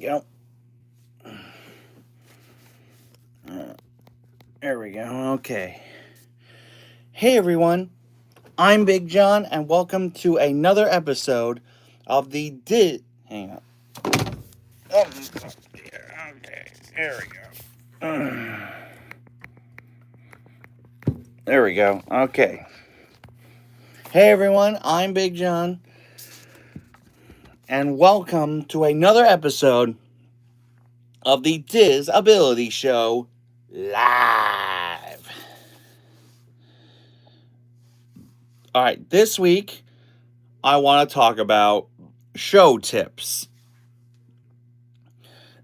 go. There we go. Okay. Hey everyone, I'm Big John, and welcome to another episode of the Hang on. Oh, okay. There we go. There we go. Okay. Hey everyone, I'm Big John, and welcome to another episode of the Disability Show live. All right, this week I want to talk about show tips.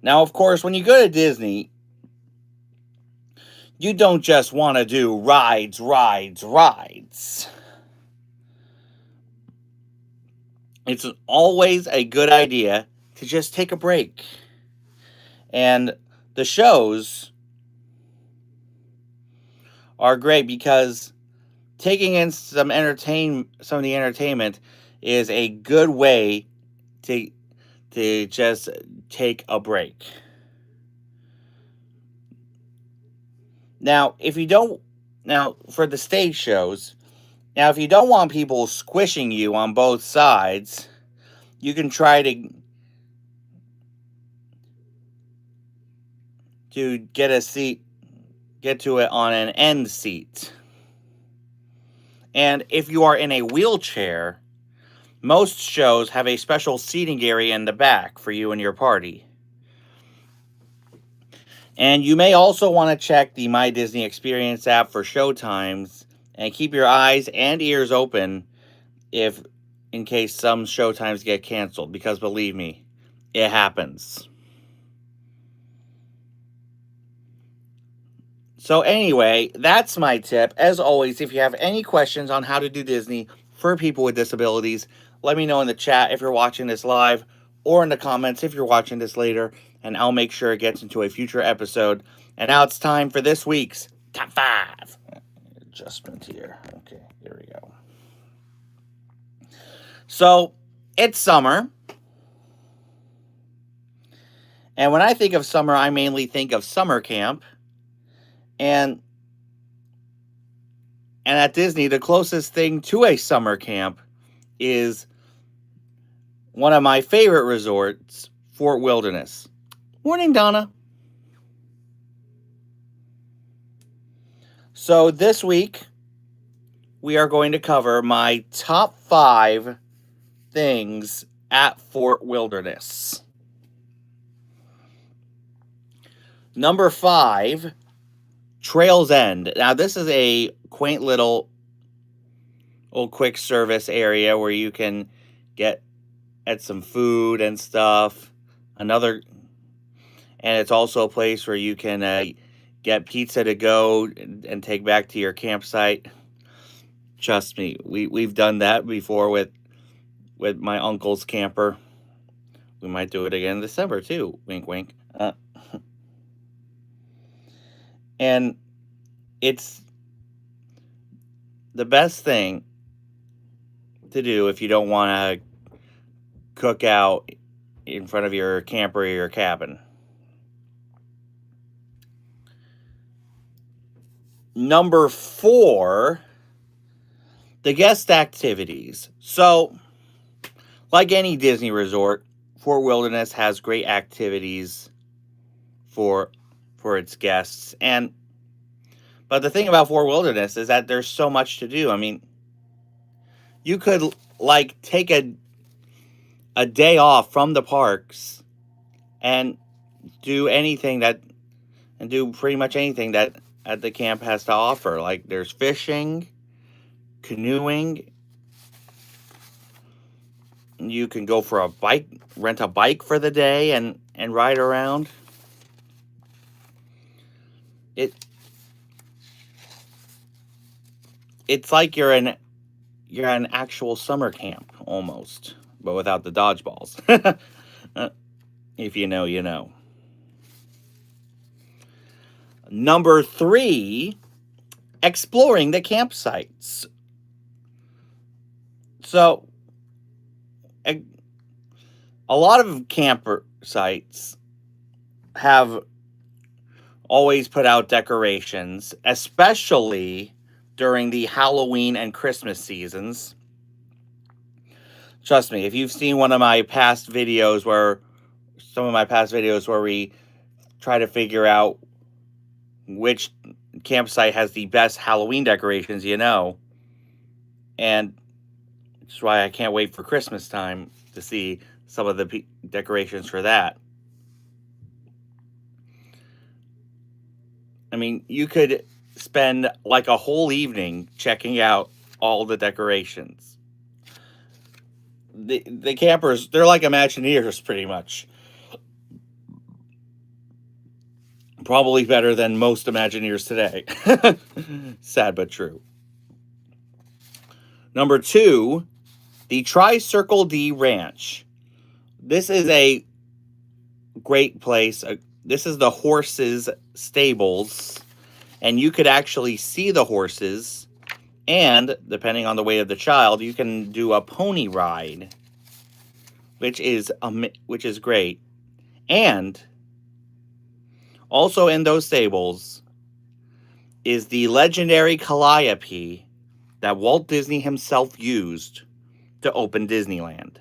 Now, of course, when you go to Disney, you don't just want to do rides. It's always a good idea to just take a break. And the shows are great because taking in some of the entertainment is a good way to just take a break. Now, for the stage shows, now if you don't want people squishing you on both sides, you can try to get to it on an end seat. And if you are in a wheelchair, most shows have a special seating area in the back for you and your party. And you may also want to check the My Disney Experience app for show times and keep your eyes and ears open in case some show times get canceled, because believe me, it happens. So anyway, that's my tip. As always, if you have any questions on how to do Disney for people with disabilities, let me know in the chat if you're watching this live, or in the comments if you're watching this later, and I'll make sure it gets into a future episode. And now it's time for this week's Top 5. Adjustment here. Okay, here we go. So, it's summer. And when I think of summer, I mainly think of summer camp. And at Disney, the closest thing to a summer camp is one of my favorite resorts, Fort Wilderness. Morning, Donna. So this week, we are going to cover my top 5 things at Fort Wilderness. Number 5, Trails End. Now, this is a quaint little old quick service area where you can get some food and stuff. And it's also a place where you can get pizza to go and take back to your campsite. Trust me, we've done that before with my uncle's camper. We might do it again in December too. Wink, wink. And it's the best thing to do if you don't want to cook out in front of your camper or your cabin. Number 4, the guest activities. So, like any Disney resort, Fort Wilderness has great activities for its guests. But the thing about Fort Wilderness is that there's so much to do. I mean, you could take a day off from the parks and do pretty much anything that the camp has to offer. Like, there's fishing, canoeing. You can go for rent a bike for the day and ride around. It's like you're in an actual summer camp almost, but without the dodgeballs. If you know, you know. Number 3, exploring the campsites. So, a lot of campsites have always put out decorations, especially during the Halloween and Christmas seasons. Trust me, if you've seen some of my past videos where we try to figure out which campsite has the best Halloween decorations, and that's why I can't wait for Christmas time to see some of the decorations for that. I mean, you could spend like a whole evening checking out all the decorations. The campers, they're like Imagineers pretty much. Probably better than most Imagineers today. Sad but true. Number 2, the Tri-Circle D Ranch. This is a great place. This is the horses' stables, and you could actually see the horses, and depending on the weight of the child, you can do a pony ride, which is great. And also in those stables is the legendary Calliope that Walt Disney himself used to open Disneyland.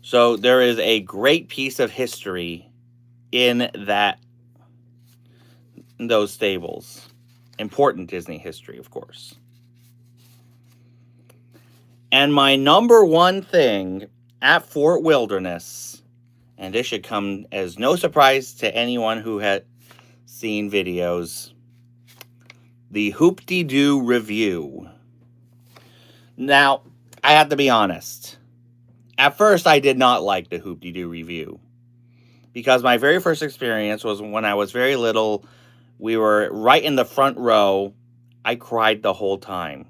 So there is a great piece of history in those stables. Important Disney history, of course. And my number one thing at Fort Wilderness, and this should come as no surprise to anyone who had seen videos, the Hoop-Dee-Doo Revue. Now, I have to be honest. At first, I did not like the Hoop-Dee-Doo Revue, because my very first experience was when I was very little. We were right in the front row. I cried the whole time.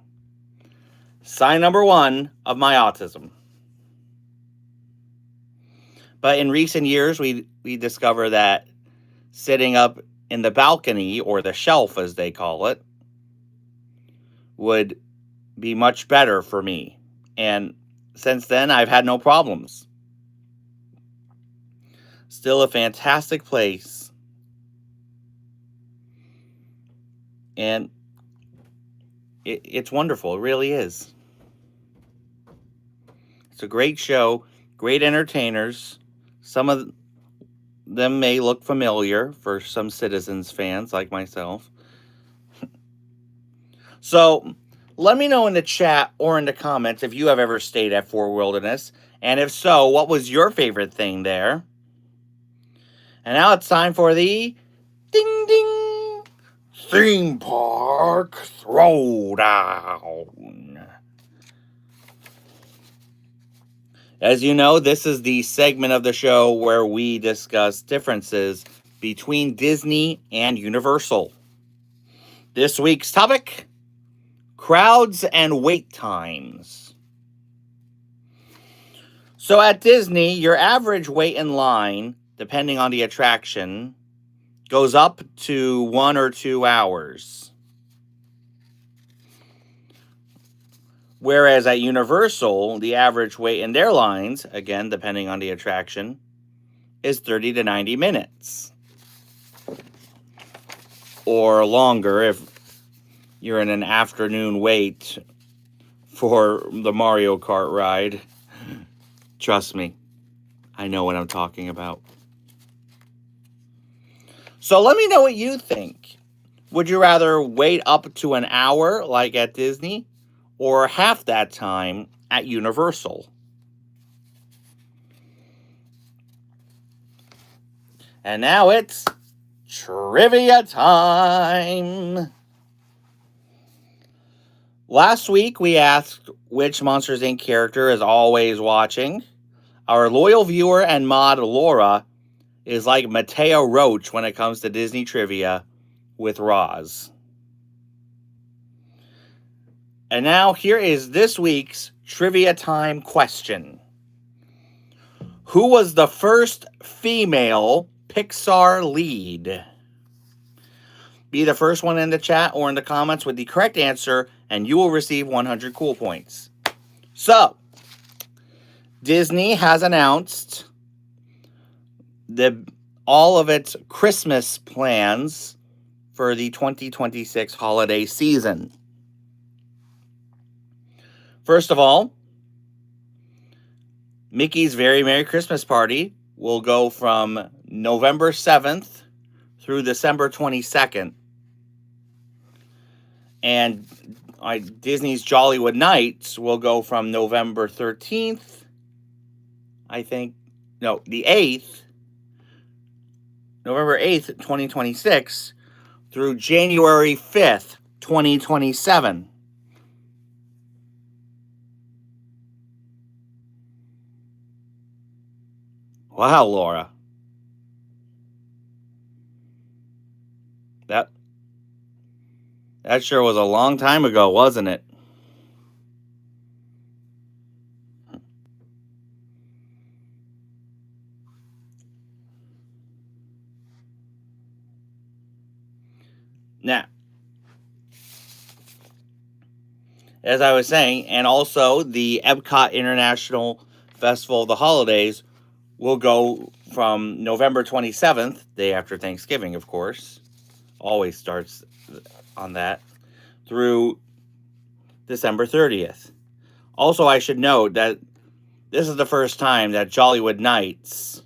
Sign number 1 of my autism. But in recent years, we discover that sitting up in the balcony, or the shelf as they call it, would be much better for me. And since then, I've had no problems. Still a fantastic place. And it's wonderful. It really is. It's a great show. Great entertainers. Some of them may look familiar for some Citizens fans like myself. So, let me know in the chat or in the comments if you have ever stayed at Fort Wilderness. And if so, what was your favorite thing there? And now it's time for the ding ding theme park throwdown. As you know, this is the segment of the show where we discuss differences between Disney and Universal. This week's topic: crowds and wait times. So at Disney, your average wait in line, depending on the attraction, goes up to 1 or 2 hours. Whereas at Universal, the average wait in their lines, again, depending on the attraction, is 30 to 90 minutes. Or longer if you're in an afternoon wait for the Mario Kart ride. Trust me, I know what I'm talking about. So let me know what you think. Would you rather wait up to an hour like at Disney, or half that time at Universal? And now it's trivia time. Last week we asked which Monsters Inc. character is always watching. Our loyal viewer and mod Laura is like Mateo Roach when it comes to Disney trivia with Roz. And now here is this week's trivia time question. Who was the first female Pixar lead? Be the first one in the chat or in the comments with the correct answer, and you will receive 100 cool points. So, Disney has announced all of its Christmas plans for the 2026 holiday season. First of all, Mickey's Very Merry Christmas Party will go from November 7th through December 22nd. And Disney's Jollywood Nights will go from November 13th, the 8th, November 8th, 2026, through January 5th, 2027. Wow, Laura. That sure was a long time ago, wasn't it? Now, as I was saying, and also the Epcot International Festival of the Holidays will go from November 27th, day after Thanksgiving, of course. Always starts on that, through December 30th. Also, I should note that this is the first time that Jollywood Nights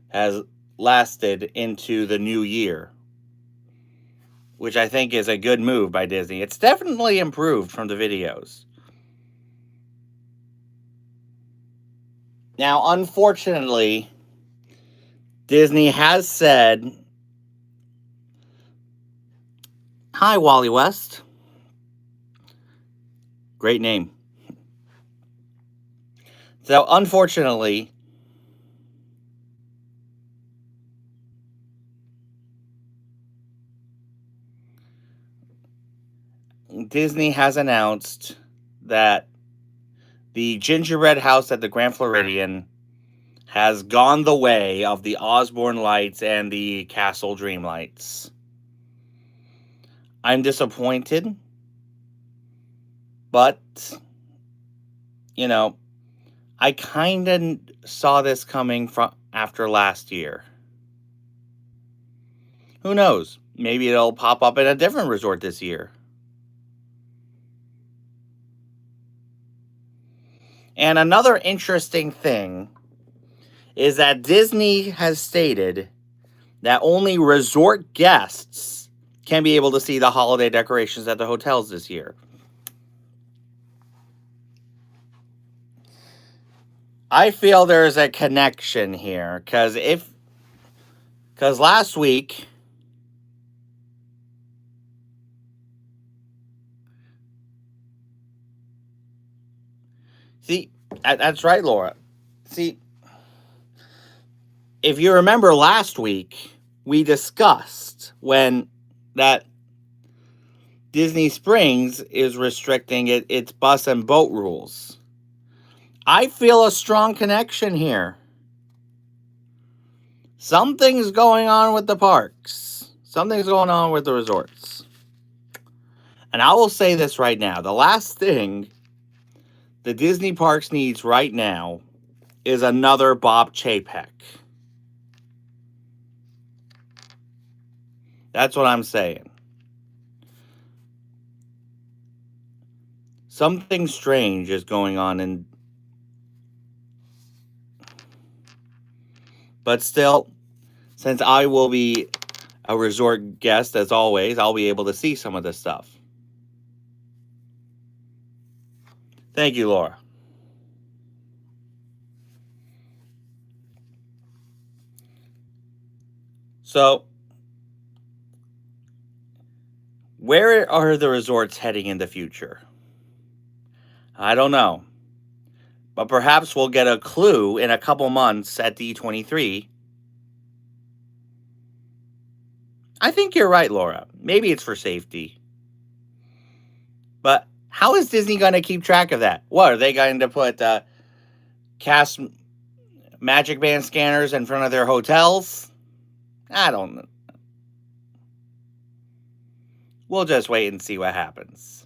has lasted into the new year, which I think is a good move by Disney. It's definitely improved from the videos. Now, unfortunately, Disney has said, hi, Wally West. Great name. So, unfortunately, Disney has announced that the gingerbread house at the Grand Floridian has gone the way of the Osborne Lights and the Castle Dream Lights. I'm disappointed, but, I kind of saw this coming from after last year. Who knows? Maybe it'll pop up in a different resort this year. And another interesting thing is that Disney has stated that only resort guests can be able to see the holiday decorations at the hotels this year. I feel there's a connection here, because last week, see, that's right, Laura. See, if you remember last week, we discussed when that Disney Springs is restricting its bus and boat rules. I feel a strong connection here. Something's going on with the parks. Something's going on with the resorts. And I will say this right now. The last thing the Disney parks needs right now is another Bob Chapek. That's what I'm saying. Something strange is going on but still, since I will be a resort guest as always, I'll be able to see some of this stuff. Thank you, Laura. So, where are the resorts heading in the future? I don't know. But perhaps we'll get a clue in a couple months at D23. I think you're right, Laura. Maybe it's for safety. But how is Disney going to keep track of that? What, are they going to put cast Magic Band scanners in front of their hotels? I don't know. We'll just wait and see what happens.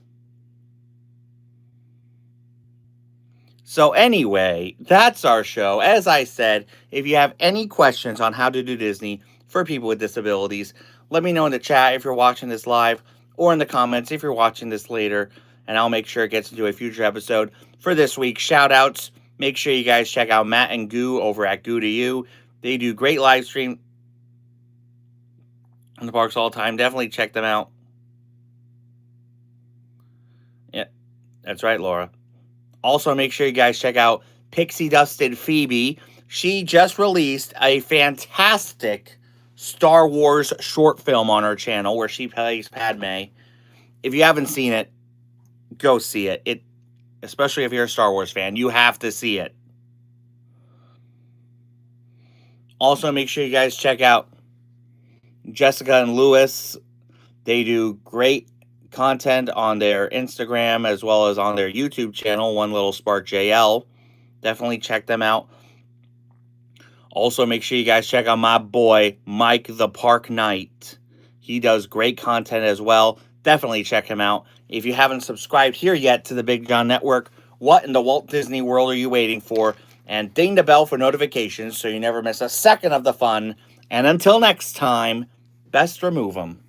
So anyway, that's our show. As I said, if you have any questions on how to do Disney for people with disabilities, let me know in the chat if you're watching this live, or in the comments if you're watching this later, and I'll make sure it gets into a future episode. For this week, shout outs. Make sure you guys check out Matt and Goo over at Goo to You. They do great live stream in the parks all the time. Definitely check them out. Yeah, that's right, Laura. Also, make sure you guys check out Pixie Dusted Phoebe. She just released a fantastic Star Wars short film on her channel where she plays Padme. If you haven't seen it, go see it. Especially if you're a Star Wars fan, you have to see it. Also, make sure you guys check out Jessica and Lewis. They do great content on their Instagram as well as on their YouTube channel, One Little Spark JL. Definitely check them out. Also, make sure you guys check out my boy, Mike the Park Knight. He does great content as well. Definitely check him out. If you haven't subscribed here yet to the Big John Network, what in the Walt Disney World are you waiting for? And ding the bell for notifications so you never miss a second of the fun. And until next time, best remove them.